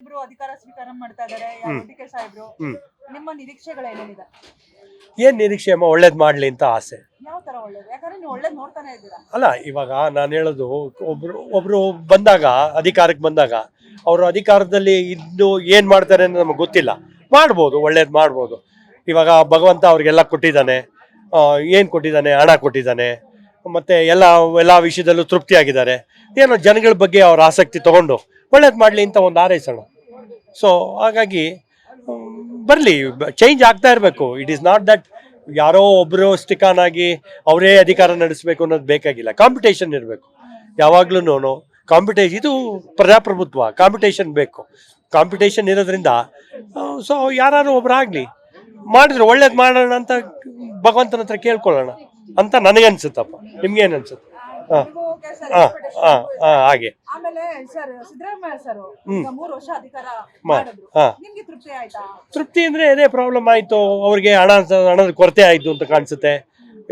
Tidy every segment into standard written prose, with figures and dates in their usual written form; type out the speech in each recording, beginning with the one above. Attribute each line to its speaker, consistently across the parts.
Speaker 1: ಇಬ್ರು ಅಧಿಕಾರ ಸ್ವೀಕಾರ ಮಾಡ್ತಾ ಇದ್ದಾರೆ ಡಿ ಕೆ ಸಾಹೇಬ್ರು. ನಿಮ್ಮ ನಿರೀಕ್ಷೆಗಳೇನಿದೆ?
Speaker 2: ಏನ್ ನಿರೀಕ್ಷೆ ಅಮ್ಮ, ಒಳ್ಳೇದ್ ಮಾಡ್ಲಿ ಅಂತ ಆಸೆ.
Speaker 1: ಯಾವ ತರ ಒಳ್ಳೇದು? ಯಾಕಂದ್ರೆ ನೀವು ಒಳ್ಳೇದ್ ನೋಡ್ತಾನೆ ಇದ್ದೀರಾ.
Speaker 2: ಅಲ್ಲ, ಇವಾಗ ನಾನು ಹೇಳೋದು, ಒಬ್ರು ಬಂದಾಗ, ಅಧಿಕಾರಕ್ಕೆ ಬಂದಾಗ ಅವರು ಅಧಿಕಾರದಲ್ಲಿ ಇದ್ದು ಏನ್ ಮಾಡ್ತಾರೆ ಅಂತ ನಮಗೆ ಗೊತ್ತಿಲ್ಲ. ಮಾಡ್ಬೋದು, ಒಳ್ಳೇದ್ ಮಾಡ್ಬೋದು. ಇವಾಗ ಭಗವಂತ ಅವ್ರಿಗೆಲ್ಲ ಕೊಟ್ಟಿದ್ದಾನೆ. ಏನ್ ಕೊಟ್ಟಿದ್ದಾನೆ? ಹಣ ಕೊಟ್ಟಿದ್ದಾನೆ. ಮತ್ತೆ ಎಲ್ಲ ವಿಷಯದಲ್ಲೂ ತೃಪ್ತಿ ಆಗಿದ್ದಾರೆ. ಏನೋ ಜನಗಳ ಬಗ್ಗೆ ಅವ್ರ ಆಸಕ್ತಿ ತಗೊಂಡು ಒಳ್ಳೇದ್ ಮಾಡ್ಲಿ ಅಂತ ಒಂದು ಹಾರೈಸೋಣ. ಸೊ ಹಾಗಾಗಿ ಬರಲಿ, ಚೇಂಜ್ ಆಗ್ತಾ ಇರಬೇಕು. ಇಟ್ ಈಸ್ ನಾಟ್ ದಟ್ ಯಾರೋ ಒಬ್ಬರು ಸ್ಟಿಕಾನ್ ಆಗಿ ಅವರೇ ಅಧಿಕಾರ ನಡೆಸಬೇಕು ಅನ್ನೋದು ಬೇಕಾಗಿಲ್ಲ. ಕಾಂಪಿಟೇಷನ್ ಇರಬೇಕು ಯಾವಾಗ್ಲೂ. ಕಾಂಪಿಟೇಷನ್, ಇದು ಪ್ರಜಾಪ್ರಭುತ್ವ, ಕಾಂಪಿಟೇಷನ್ ಬೇಕು. ಕಾಂಪಿಟೇಷನ್ ಇರೋದ್ರಿಂದ ಸೊ ಯಾರು ಒಬ್ರು ಆಗಲಿ, ಮಾಡಿದ್ರೆ ಒಳ್ಳೇದು ಮಾಡೋಣ ಅಂತ ಭಗವಂತನ ಹತ್ರ ಕೇಳ್ಕೊಳ್ಳೋಣ ಅಂತ ನನಗನ್ಸುತ್ತಪ್ಪ. ನಿಮ್ಗೇನು ಅನ್ಸುತ್ತೆ? ಹಾಗೆ.
Speaker 1: ಆಮೇಲೆ ಸರ್, ಸಿದ್ದರಾಮಯ್ಯ ಸರ್ 3 ವರ್ಷ ಅಧಿಕಾರ ಮಾಡಿದ್ರು. ನಿಮ್ಗೆ ತೃಪ್ತಿ ಆಯ್ತಾ?
Speaker 2: ತೃಪ್ತಿ ಅಂದ್ರೆ ಅದೇ ಪ್ರಾಬ್ಲಮ್ ಆಯ್ತು. ಅವ್ರಿಗೆ ಹಣದ ಕೊರತೆ ಆಯ್ತು ಅಂತ ಕಾಣಿಸುತ್ತೆ.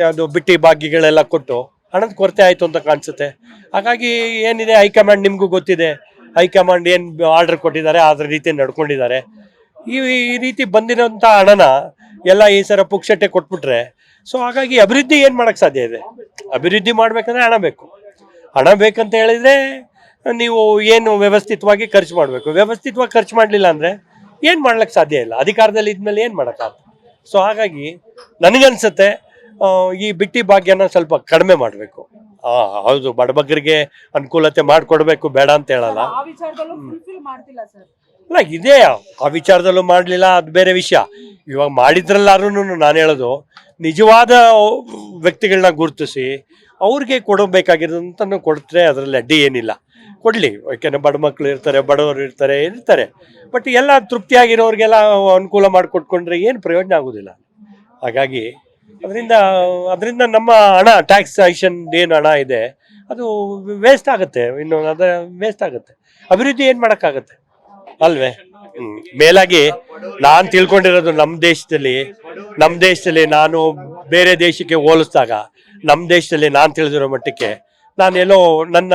Speaker 2: ಯಾವುದು ಬಿಟ್ಟಿ ಭಾಗ್ಯಗಳೆಲ್ಲ ಕೊಟ್ಟು ಹಣದ ಕೊರತೆ ಆಯ್ತು ಅಂತ ಕಾಣಿಸುತ್ತೆ. ಹಾಗಾಗಿ ಏನಿದೆ, ಹೈಕಮಾಂಡ್ ನಿಮ್ಗೂ ಗೊತ್ತಿದೆ, ಹೈಕಮಾಂಡ್ ಏನ್ ಆರ್ಡರ್ ಕೊಟ್ಟಿದ್ದಾರೆ ಅದ್ರ ರೀತಿ ನಡ್ಕೊಂಡಿದ್ದಾರೆ. ಈ ರೀತಿ ಬಂದಿರೋಂಥ ಹಣನ ಎಲ್ಲ ಈ ಸರ ಪುಕ್ಷಟ್ಟೆ ಕೊಟ್ಬಿಟ್ರೆ, ಸೊ ಹಾಗಾಗಿ ಅಭಿವೃದ್ಧಿ ಏನು ಮಾಡೋಕ್ಕೆ ಸಾಧ್ಯ ಇದೆ? ಅಭಿವೃದ್ಧಿ ಮಾಡ್ಬೇಕಂದ್ರೆ ಹಣ ಬೇಕು. ಹಣ ಬೇಕಂತ ಹೇಳಿದ್ರೆ ನೀವು ಏನು ವ್ಯವಸ್ಥಿತವಾಗಿ ಖರ್ಚು ಮಾಡಬೇಕು. ವ್ಯವಸ್ಥಿತವಾಗಿ ಖರ್ಚು ಮಾಡಲಿಲ್ಲ ಅಂದರೆ ಏನು ಮಾಡ್ಲಿಕ್ಕೆ ಸಾಧ್ಯ ಇಲ್ಲ. ಅಧಿಕಾರದಲ್ಲಿ ಇದ್ಮೇಲೆ ಏನು ಮಾಡೋಕ್ಕಾಗ್ತದೆ? ಸೊ ಹಾಗಾಗಿ ನನಗನ್ಸುತ್ತೆ ಈ ಬಿಟ್ಟಿ ಭಾಗ್ಯನ ಸ್ವಲ್ಪ ಕಡಿಮೆ ಮಾಡಬೇಕು. ಹೌದು, ಬಡಬಗ್ಗರಿಗೆ ಅನುಕೂಲತೆ ಮಾಡಿಕೊಡ್ಬೇಕು, ಬೇಡ ಅಂತ ಹೇಳಲ್ಲ. ಅಲ್ಲ, ಇದೇ ಆ ವಿಚಾರದಲ್ಲೂ ಮಾಡಲಿಲ್ಲ, ಅದು ಬೇರೆ ವಿಷಯ. ಇವಾಗ ಮಾಡಿದ್ರಲ್ಲಾರು ನಾನು ಹೇಳೋದು, ನಿಜವಾದ ವ್ಯಕ್ತಿಗಳನ್ನ ಗುರುತಿಸಿ ಅವ್ರಿಗೆ ಕೊಡಬೇಕಾಗಿರೋದಂತ ಕೊಡ್ತಾರೆ. ಅದರಲ್ಲಿ ಅಡ್ಡಿ ಏನಿಲ್ಲ, ಕೊಡಲಿ. ಯಾಕೆಂದರೆ ಬಡ ಮಕ್ಕಳು ಇರ್ತಾರೆ, ಬಡವರು ಇರ್ತಾರೆ. ಬಟ್ ಎಲ್ಲ ತೃಪ್ತಿಯಾಗಿರೋರಿಗೆಲ್ಲ ಅನುಕೂಲ ಮಾಡಿಕೊಟ್ಕೊಂಡ್ರೆ ಏನು ಪ್ರಯೋಜನ ಆಗೋದಿಲ್ಲ. ಹಾಗಾಗಿ ಅದರಿಂದ ನಮ್ಮ ಹಣ, ಟ್ಯಾಕ್ಸೇಷನ್ ಏನು ಹಣ ಇದೆ ಅದು ವೇಸ್ಟ್ ಆಗುತ್ತೆ. ಇನ್ನು ಅದು ವೇಸ್ಟ್ ಆಗುತ್ತೆ. ಅಭಿವೃದ್ಧಿ ಏನು ಮಾಡೋಕ್ಕಾಗತ್ತೆ ಅಲ್ವೇ? ಮೇಲಾಗಿ ನಾನು ತಿಳ್ಕೊಂಡಿರೋದು, ನಮ್ಮ ದೇಶದಲ್ಲಿ ನಾನು ಬೇರೆ ದೇಶಕ್ಕೆ ಹೋಲಿಸಿದಾಗ ನಮ್ಮ ದೇಶದಲ್ಲಿ ನಾನು ತಿಳಿದಿರೋ ಮಟ್ಟಕ್ಕೆ, ನಾನೆಲ್ಲೋ ನನ್ನ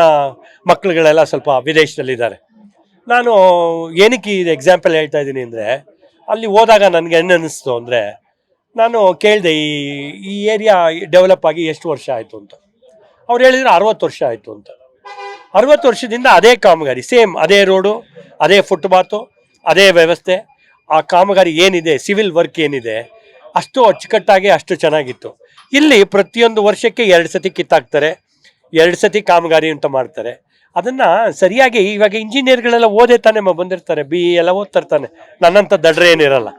Speaker 2: ಮಕ್ಕಳುಗಳೆಲ್ಲ ಸ್ವಲ್ಪ ವಿದೇಶದಲ್ಲಿದ್ದಾರೆ. ನಾನು ಏನಕ್ಕೆ ಇದು ಎಕ್ಸಾಂಪಲ್ ಹೇಳ್ತಾ ಇದ್ದೀನಿ ಅಂದರೆ, ಅಲ್ಲಿ ಹೋದಾಗ ನನಗೆ ಏನು ಅನ್ನಿಸ್ತು ಅಂದರೆ, ನಾನು ಕೇಳಿದೆ ಈ ಏರಿಯಾ ಡೆವಲಪ್ ಆಗಿ ಎಷ್ಟು ವರ್ಷ ಆಯಿತು ಅಂತ. ಅವ್ರು ಹೇಳಿದ್ರು 60 ವರ್ಷ ಆಯಿತು ಅಂತ. 60 ವರ್ಷದಿಂದ ಅದೇ ಕಾಮಗಾರಿ, ಸೇಮ್ ಅದೇ ರೋಡು, ಅದೇ ಫುಟ್ಪಾತು, ಅದೇ ವ್ಯವಸ್ಥೆ. ಆ ಕಾಮಗಾರಿ ಏನಿದೆ, ಸಿವಿಲ್ ವರ್ಕ್ ಏನಿದೆ, ಅಷ್ಟು ಅಚ್ಚುಕಟ್ಟಾಗಿ ಅಷ್ಟು ಚೆನ್ನಾಗಿತ್ತು. ಇಲ್ಲಿ ಪ್ರತಿಯೊಂದು ವರ್ಷಕ್ಕೆ 2 ಸತಿ ಕಿತ್ತಾಕ್ತಾರೆ, 2 ಸತಿ ಕಾಮಗಾರಿ ಅಂತ ಮಾಡ್ತಾರೆ. ಅದನ್ನು ಸರಿಯಾಗಿ, ಇವಾಗ ಇಂಜಿನಿಯರ್ಗಳೆಲ್ಲ ಓದೇ ತಾನೇ ಬಂದಿರ್ತಾರೆ, BE ಎಲ್ಲ ಓದ್ತಿರ್ತಾನೆ, ನನ್ನಂಥ ದಡ್ರೆ ಏನಿರಲ್ಲ.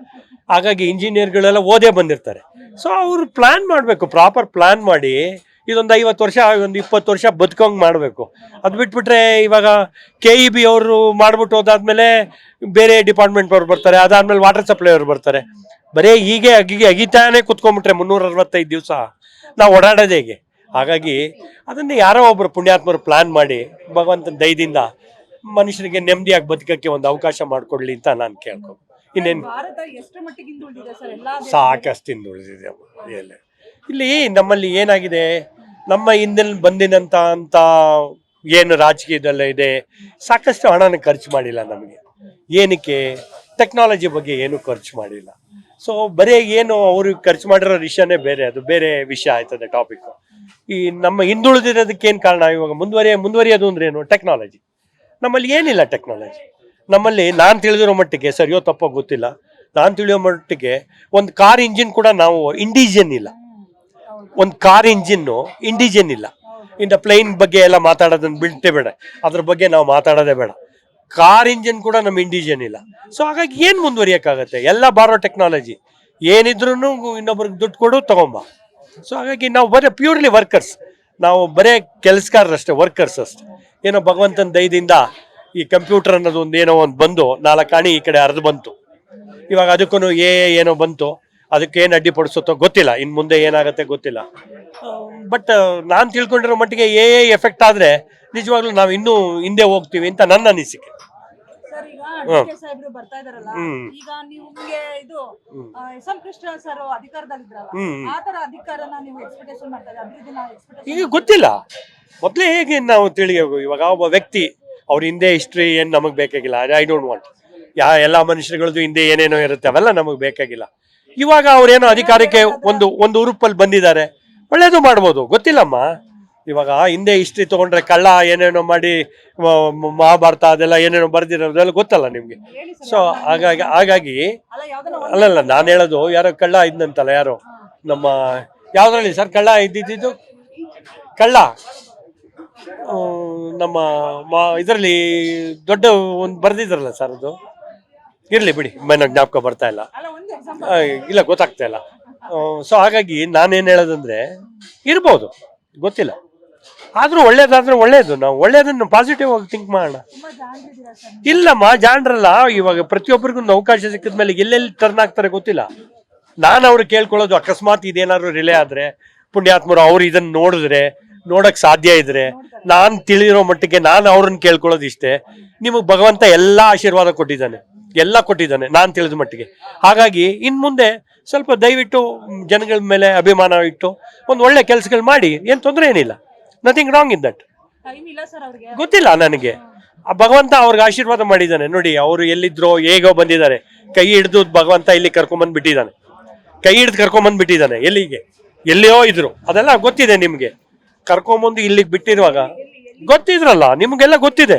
Speaker 2: ಹಾಗಾಗಿ ಇಂಜಿನಿಯರ್ಗಳೆಲ್ಲ ಓದೇ ಬಂದಿರ್ತಾರೆ. ಸೊ ಅವರು ಪ್ಲ್ಯಾನ್ ಮಾಡಬೇಕು, ಪ್ರಾಪರ್ ಪ್ಲ್ಯಾನ್ ಮಾಡಿ ಇದೊಂದು 50 ವರ್ಷ, ಒಂದು 20 ವರ್ಷ ಬದುಕೋಂಗೆ ಮಾಡಬೇಕು. ಅದು ಬಿಟ್ಬಿಟ್ರೆ ಇವಾಗ KEB ಅವರು ಮಾಡ್ಬಿಟ್ಟು ಹೋದಾದ್ಮೇಲೆ ಬೇರೆ ಡಿಪಾರ್ಟ್ಮೆಂಟ್ ಅವ್ರು ಬರ್ತಾರೆ, ಅದಾದ್ಮೇಲೆ ವಾಟರ್ ಸಪ್ಲೈ ಅವ್ರು ಬರ್ತಾರೆ. ಬರೀ ಹೀಗೆ ಅಗಿತಾನೆ ಕುತ್ಕೊಂಡ್ಬಿಟ್ರೆ 365 ದಿವಸ ನಾವು ಓಡಾಡೋದು ಹೇಗೆ? ಹಾಗಾಗಿ ಅದನ್ನು ಯಾರೋ ಒಬ್ಬರು ಪುಣ್ಯಾತ್ಮರು ಪ್ಲ್ಯಾನ್ ಮಾಡಿ ಭಗವಂತನ ದಯದಿಂದ ಮನುಷ್ಯರಿಗೆ ನೆಮ್ಮದಿಯಾಗಿ ಬದುಕಕ್ಕೆ ಒಂದು ಅವಕಾಶ ಮಾಡಿಕೊಡ್ಲಿ ಅಂತ ನಾನು ಕೇಳ್ಕೊ. ಇನ್ನೇನು, ಸಾಕಷ್ಟು ಹಿಂದುಳಿದಿದೆ ಎಲ್ಲ. ಇಲ್ಲಿ ನಮ್ಮಲ್ಲಿ ಏನಾಗಿದೆ, ನಮ್ಮ ಹಿಂದಿನ ಬಂದಿನಂತ ಏನು ರಾಜಕೀಯದಲ್ಲ ಇದೆ, ಸಾಕಷ್ಟು ಹಣನ ಖರ್ಚು ಮಾಡಿಲ್ಲ ನಮಗೆ. ಏನಕ್ಕೆ? ಟೆಕ್ನಾಲಜಿ ಬಗ್ಗೆ ಏನು ಖರ್ಚು ಮಾಡಿಲ್ಲ. ಸೊ ಬರೀ ಏನು ಅವರು ಖರ್ಚು ಮಾಡಿರೋ ವಿಷಯನೇ ಬೇರೆ, ಅದು ಬೇರೆ ವಿಷಯ ಆಯ್ತದೆ ಟಾಪಿಕ್. ಈ ನಮ್ಮ ಹಿಂದುಳಿದಿರೋದಕ್ಕೆ ಏನು ಕಾರಣ? ಇವಾಗ ಮುಂದುವರಿಯೋದು ಅಂದ್ರೆ ಏನು? ಟೆಕ್ನಾಲಜಿ. ನಮ್ಮಲ್ಲಿ ಏನಿಲ್ಲ ಟೆಕ್ನಾಲಜಿ. ನಮ್ಮಲ್ಲಿ ನಾನು ತಿಳಿದಿರೋ ಮಟ್ಟಿಗೆ, ಸರಿಯೋ ತಪ್ಪೋ ಗೊತ್ತಿಲ್ಲ, ನಾನು ತಿಳಿಯೋ ಮಟ್ಟಿಗೆ ಒಂದು ಕಾರ್ ಇಂಜಿನ್ ಕೂಡ ನಾವು ಇಂಡಿಜಿನ್ ಇಲ್ಲ. ಒಂದು ಕಾರ್ ಇಂಜಿನ್ನು ಇಂಡಿಜಿನ್ ಇಲ್ಲ. ಇನ್ನು ಪ್ಲೇನ್ ಬಗ್ಗೆ ಎಲ್ಲ ಮಾತಾಡೋದನ್ನ ಬಿಟ್ಟೇ ಬೇಡ, ಅದ್ರ ಬಗ್ಗೆ ನಾವು ಮಾತಾಡೋದೇ ಬೇಡ. ಕಾರ್ ಇಂಜಿನ್ ಕೂಡ ನಮ್ಮ ಇಂಡಿಜಿನ್ ಇಲ್ಲ. ಸೊ ಹಾಗಾಗಿ ಏನು ಮುಂದುವರಿಯೋಕ್ಕಾಗತ್ತೆ? ಎಲ್ಲ ಬಾರೋ ಟೆಕ್ನಾಲಜಿ. ಏನಿದ್ರು ಇನ್ನೊಬ್ರಿಗೆ ದುಡ್ಡು ಕೊಡು, ತಗೊಂಬ. ಸೊ ಹಾಗಾಗಿ ನಾವು ಬರೀ ಪ್ಯೂರ್ಲಿ ವರ್ಕರ್ಸ್, ನಾವು ಬರೇ ಕೆಲಸಗಾರರಷ್ಟೇ, ವರ್ಕರ್ಸ್ ಅಷ್ಟೇ. ಏನೋ ಭಗವಂತನ ದಯದಿಂದ ಈ ಕಂಪ್ಯೂಟರ್ ಅನ್ನೋದು ಏನೋ ಒಂದು ಬಂದು 4 ಆಣಿ ಈ ಕಡೆ ಹರಿದು ಬಂತು. ಇವಾಗ ಅದಕ್ಕೂ ಏನೋ ಬಂತು, ಅದಕ್ಕೇನು ಅಡ್ಡಿಪಡಿಸುತ್ತೋ ಗೊತ್ತಿಲ್ಲ, ಇನ್ನು ಮುಂದೆ ಏನಾಗುತ್ತೆ ಗೊತ್ತಿಲ್ಲ. ಬಟ್ ನಾನು ತಿಳ್ಕೊಂಡಿರೋ ಮಟ್ಟಿಗೆ ಎಫೆಕ್ಟ್ ಆದರೆ ನಿಜವಾಗ್ಲೂ ನಾವು ಇನ್ನೂ ಹಿಂದೆ ಹೋಗ್ತೀವಿ ಅಂತ ನನ್ನ ಅನಿಸಿಕೆ. ಈಗ ಗೊತ್ತಿಲ್ಲ, ಮೊದಲೇ ಹೇಗೆ ನಾವು ತಿಳಿಯಬೇಕು. ಇವಾಗ ಒಬ್ಬ ವ್ಯಕ್ತಿ ಅವ್ರ ಹಿಂದೆ ಹಿಸ್ಟ್ರಿ ಏನು ನಮಗೆ ಬೇಕಾಗಿಲ್ಲ, ಐ ಡೋಂಟ್ ವಾಂಟ್. ಎಲ್ಲ ಮನುಷ್ಯರಗಳದ್ದು ಹಿಂದೆ ಏನೇನೋ ಇರುತ್ತೆ ಅವೆಲ್ಲ ನಮಗೆ ಬೇಕಾಗಿಲ್ಲ. ಇವಾಗ ಅವ್ರೇನೋ ಅಧಿಕಾರಕ್ಕೆ ಒಂದು ಉರುಪಲ್ಲಿ ಬಂದಿದ್ದಾರೆ, ಒಳ್ಳೇದು ಮಾಡ್ಬೋದು, ಗೊತ್ತಿಲ್ಲಮ್ಮ. ಇವಾಗ ಹಿಂದೆ ಹಿಸ್ಟ್ರಿ ತಗೊಂಡ್ರೆ ಕಳ್ಳ ಏನೇನೋ ಮಾಡಿ ಮಹಾಭಾರತ ಅದೆಲ್ಲ ಏನೇನೋ ಬರ್ದಿರೋದೆಲ್ಲ ಗೊತ್ತಲ್ಲ ನಿಮ್ಗೆ. ಸೊ ಹಾಗಾಗಿ ಅಲ್ಲಲ್ಲ ನಾನು ಹೇಳೋದು, ಯಾರೋ ಕಳ್ಳ ಇದ್ನಂತಲ್ಲ, ಯಾರೋ ನಮ್ಮ ಯಾವ್ದ್ರಲ್ಲಿ ಸರ್ ಕಳ್ಳ ಇದ್ದಿದ್ದು, ಕಳ್ಳ ನಮ್ಮ ಇದರಲ್ಲಿ ದೊಡ್ಡ ಒಂದು ಬರ್ದಿದ್ರಲ್ಲ ಸರ್, ಅದು ಇರ್ಲಿ ಬಿಡಿ, ನನಗೆ ಜ್ಞಾಪಕ ಬರ್ತಾ ಇಲ್ಲ, ಇಲ್ಲ ಗೊತ್ತಾಗ್ತಾ ಇಲ್ಲ. ಸೊ ಹಾಗಾಗಿ ನಾನೇನು ಹೇಳೋದಂದ್ರೆ ಇರ್ಬೋದು, ಗೊತ್ತಿಲ್ಲ, ಆದ್ರೂ ಒಳ್ಳೇದಾದ್ರೆ ಒಳ್ಳೇದು. ನಾವು ಒಳ್ಳೇದನ್ನು ಪಾಸಿಟಿವ್ ಆಗಿ ಥಿಂಕ್ ಮಾಡೋಣ. ಇಲ್ಲಮ್ಮ ಜಾಣ್ರಲ್ಲ, ಇವಾಗ ಪ್ರತಿಯೊಬ್ಬರಿಗೂ ಒಂದು ಅವಕಾಶ ಸಿಕ್ಕಿದ ಮೇಲೆ ಎಲ್ಲೆಲ್ಲಿ ಟರ್ನ್ ಆಗ್ತಾರೆ ಗೊತ್ತಿಲ್ಲ. ನಾನು ಅವ್ರು ಕೇಳ್ಕೊಳ್ಳೋದು, ಅಕಸ್ಮಾತ್ ಇದೇನಾದ್ರು ರಿಲೇ ಆದ್ರೆ ಪುಣ್ಯಾತ್ಮರು ಅವ್ರು ಇದನ್ನ ನೋಡಕ್ ಸಾಧ್ಯ ಇದ್ರೆ, ನಾನು ತಿಳಿದಿರೋ ಮಟ್ಟಿಗೆ ನಾನು ಅವ್ರನ್ನ ಕೇಳ್ಕೊಳ್ಳೋದು ಇಷ್ಟೇ. ನಿಮಗೆ ಭಗವಂತ ಎಲ್ಲಾ ಆಶೀರ್ವಾದ ಕೊಟ್ಟಿದ್ದಾನೆ, ಎಲ್ಲ ಕೊಟ್ಟಿದ್ದಾನೆ ನಾನು ತಿಳಿದ ಮಟ್ಟಿಗೆ. ಹಾಗಾಗಿ ಇನ್ ಮುಂದೆ ಸ್ವಲ್ಪ ದಯವಿಟ್ಟು ಜನಗಳ ಮೇಲೆ ಅಭಿಮಾನ ಇಟ್ಟು ಒಂದು ಒಳ್ಳೆ ಕೆಲಸಗಳು ಮಾಡಿ, ಏನ್ ತೊಂದರೆ ಏನಿಲ್ಲ, ನಥಿಂಗ್ ರಾಂಗ್ ಇನ್ ದಟ್. ಗೊತ್ತಿಲ್ಲ ನನಗೆ, ಆ ಭಗವಂತ ಅವ್ರಿಗೆ ಆಶೀರ್ವಾದ ಮಾಡಿದ್ದಾನೆ. ನೋಡಿ, ಅವರು ಎಲ್ಲಿದ್ರೋ ಹೇಗೋ ಬಂದಿದ್ದಾರೆ, ಕೈ ಹಿಡಿದು ಭಗವಂತ ಇಲ್ಲಿ ಕರ್ಕೊಂಬಂದ್ ಬಿಟ್ಟಿದ್ದಾನೆ, ಕೈ ಹಿಡಿದು ಕರ್ಕೊಂಬಂದ್ ಬಿಟ್ಟಿದ್ದಾನೆ. ಎಲ್ಲಿಯೋ ಇದ್ರು, ಅದೆಲ್ಲ ಗೊತ್ತಿದೆ ನಿಮ್ಗೆ. ಕರ್ಕೊಂಬಂದು ಇಲ್ಲಿಗೆ ಬಿಟ್ಟಿರುವಾಗ ಗೊತ್ತಿದ್ರಲ್ಲ, ನಿಮ್ಗೆಲ್ಲ ಗೊತ್ತಿದೆ.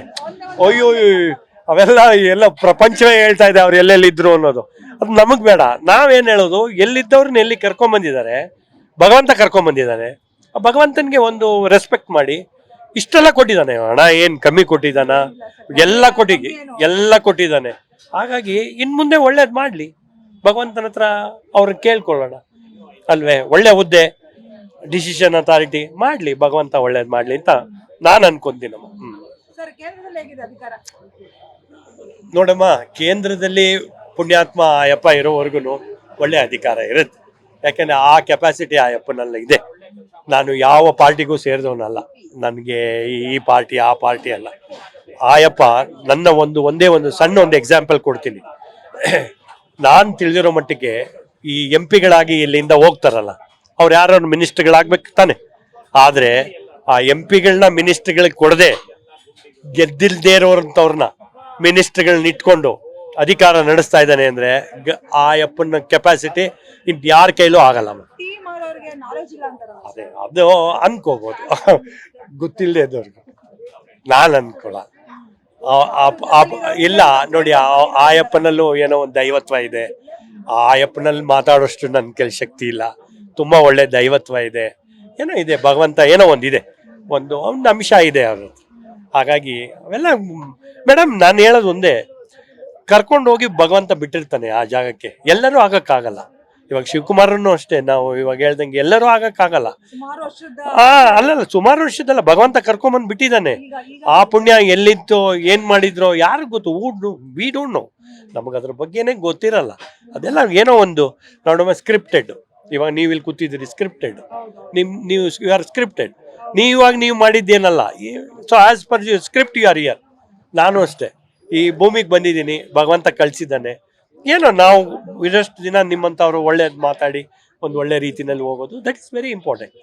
Speaker 2: ಅಯ್ಯೋ ಅವೆಲ್ಲ ಎಲ್ಲ ಪ್ರಪಂಚವೇ ಹೇಳ್ತಾ ಇದೆ ಅವ್ರು ಎಲ್ಲೆಲ್ಲಿದ್ರು ಅನ್ನೋದು. ಅದು ನಮಗ್ ಬೇಡ. ನಾವೇನ್ ಹೇಳೋದು, ಎಲ್ಲಿದ್ದವ್ರನ್ನ ಎಲ್ಲಿ ಕರ್ಕೊಂಬಂದಿದ್ದಾರೆ, ಭಗವಂತ ಕರ್ಕೊಂಬಂದಿದ್ದಾನೆ. ಆ ಭಗವಂತನ್ಗೆ ಒಂದು ರೆಸ್ಪೆಕ್ಟ್ ಮಾಡಿ. ಇಷ್ಟೆಲ್ಲ ಕೊಟ್ಟಿದ್ದಾನೆ, ಹಣ ಏನ್ ಕಮ್ಮಿ ಕೊಟ್ಟಿದ್ದಾನ, ಎಲ್ಲ ಕೊಟ್ಟಿದ್ದಾನೆ. ಹಾಗಾಗಿ ಇನ್ ಮುಂದೆ ಒಳ್ಳೇದ್ ಮಾಡ್ಲಿ, ಭಗವಂತನ ಹತ್ರ ಅವ್ರನ್ನ ಕೇಳ್ಕೊಳ್ಳೋಣ ಅಲ್ವೇ. ಒಳ್ಳೆ ಹುದ್ದೆ, ಡಿಸಿಷನ್ ಅಥಾರಿಟಿ ಮಾಡ್ಲಿ, ಭಗವಂತ ಒಳ್ಳೇದ್ ಮಾಡ್ಲಿ ಅಂತ ನಾನು ಅನ್ಕೊಂತೀನಮ್ಮ. ನೋಡಮ್ಮ, ಕೇಂದ್ರದಲ್ಲಿ ಪುಣ್ಯಾತ್ಮ ಆಯಪ್ಪ ಇರೋವರೆಗೂ ಒಳ್ಳೆ ಅಧಿಕಾರ ಇರುತ್ತೆ. ಯಾಕಂದ್ರೆ ಆ ಕೆಪಾಸಿಟಿ ಆಯಪ್ಪನಲ್ಲಿ ಇದೆ. ನಾನು ಯಾವ ಪಾರ್ಟಿಗೂ ಸೇರಿದವನಲ್ಲ, ನನಗೆ ಈ ಪಾರ್ಟಿ ಆ ಪಾರ್ಟಿ ಅಲ್ಲ. ಆಯಪ್ಪ ನನ್ನ ಒಂದೇ ಒಂದು ಸಣ್ಣ ಒಂದು ಎಕ್ಸಾಂಪಲ್ ಕೊಡ್ತೀನಿ. ನಾನು ತಿಳಿದಿರೋ ಮಟ್ಟಿಗೆ ಈ ಎಂ ಪಿಗಳಾಗಿ ಇಲ್ಲಿಂದ ಹೋಗ್ತಾರಲ್ಲ, ಅವ್ರು ಯಾರು ಮಿನಿಸ್ಟರ್ಗಳಾಗ್ಬೇಕು ತಾನೆ. ಆದ್ರೆ ಆ ಎಂ ಪಿಗಳನ್ನ ಮಿನಿಸ್ಟರ್ಗಳಿಗೆ ಕೊಡದೆ ಗೆದ್ದಿಲ್ದೇ ಇರೋರಂಥವ್ರನ್ನ ಮಿನಿಸ್ಟರ್ಗಳನ್ನ ಇಟ್ಕೊಂಡು ಅಧಿಕಾರ ನಡೆಸ್ತಾ ಇದ್ದಾನೆ ಅಂದ್ರೆ ಆಯಪ್ಪನ ಕೆಪಾಸಿಟಿ ಇನ್ ಯಾರ ಕೈಲೂ ಆಗಲ್ಲ. ಅದೇ ಅದು ಅನ್ಕೋಬಹುದು, ಗೊತ್ತಿಲ್ಲದೆ ಇದ್ದವ್ರಿಗೆ ನಾನು ಅನ್ಕೊಳ. ಇಲ್ಲ ನೋಡಿ, ಆಯಪ್ಪನಲ್ಲೂ ಏನೋ ಒಂದು ದೈವತ್ವ ಇದೆ. ಆಯಪ್ಪನಲ್ಲಿ ಮಾತಾಡೋಷ್ಟು ನನ್ನ ಕೆಲ ಶಕ್ತಿ ಇಲ್ಲ. ತುಂಬಾ ಒಳ್ಳೆ ದೈವತ್ವ ಇದೆ, ಏನೋ ಇದೆ, ಭಗವಂತ ಏನೋ ಒಂದಿದೆ, ಒಂದು ಅಂಶ ಇದೆ ಅವ್ರ. ಹಾಗಾಗಿ ಅವೆಲ್ಲ ಮೇಡಮ್, ನಾನು ಹೇಳೋದು ಒಂದೇ, ಕರ್ಕೊಂಡು ಹೋಗಿ ಭಗವಂತ ಬಿಟ್ಟಿರ್ತಾನೆ ಆ ಜಾಗಕ್ಕೆ. ಎಲ್ಲರೂ ಆಗಕ್ಕಾಗಲ್ಲ. ಇವಾಗ ಶಿವಕುಮಾರನ್ನು ಅಷ್ಟೇ, ನಾವು ಇವಾಗ ಹೇಳ್ದಂಗೆ ಎಲ್ಲರೂ ಆಗಕ್ಕಾಗಲ್ಲ. ಅಲ್ಲಲ್ಲ, ಸುಮಾರು ವರ್ಷದಲ್ಲ, ಭಗವಂತ ಕರ್ಕೊಂಬಂದ್ ಬಿಟ್ಟಿದ್ದಾನೆ. ಆ ಪುಣ್ಯ ಎಲ್ಲಿತ್ತು, ಏನ್ ಮಾಡಿದ್ರೋ ಯಾರು ಗೊತ್ತು. ವಿ ಡೋಂಟ್ ನೋ, ನಮಗ ಅದ್ರ ಬಗ್ಗೆನೇ ಗೊತ್ತಿರಲ್ಲ. ಅದೆಲ್ಲ ಏನೋ ಒಂದು ನೋಡಮ್ಮ ಸ್ಕ್ರಿಪ್ಟೆಡ್. ಇವಾಗ ನೀವು ಇಲ್ಲಿ ಕೂತಿದ್ದೀರಿ, ಸ್ಕ್ರಿಪ್ಟೆಡ್. ನೀವು ಯು ಆರ್ ಸ್ಕ್ರಿಪ್ಟೆಡ್. ನೀವು ಮಾಡಿದ್ದೇನಲ್ಲ. So as per you script you are here. ನಾನು ಅಷ್ಟೇ ಈ ಭೂಮಿಗೆ ಬಂದಿದ್ದೀನಿ, ಭಗವಂತ ಕಳ್ಸಿದ್ದಾನೆ. ಏನೋ ನಾವು ಇದಷ್ಟು ದಿನ ನಿಮ್ಮಂಥವ್ರು ಒಳ್ಳೇದು ಮಾತಾಡಿ ಒಂದು ಒಳ್ಳೆ ರೀತಿನಲ್ಲಿ ಹೋಗೋದು, ದಟ್ ಇಸ್ ವೆರಿ ಇಂಪಾರ್ಟೆಂಟ್.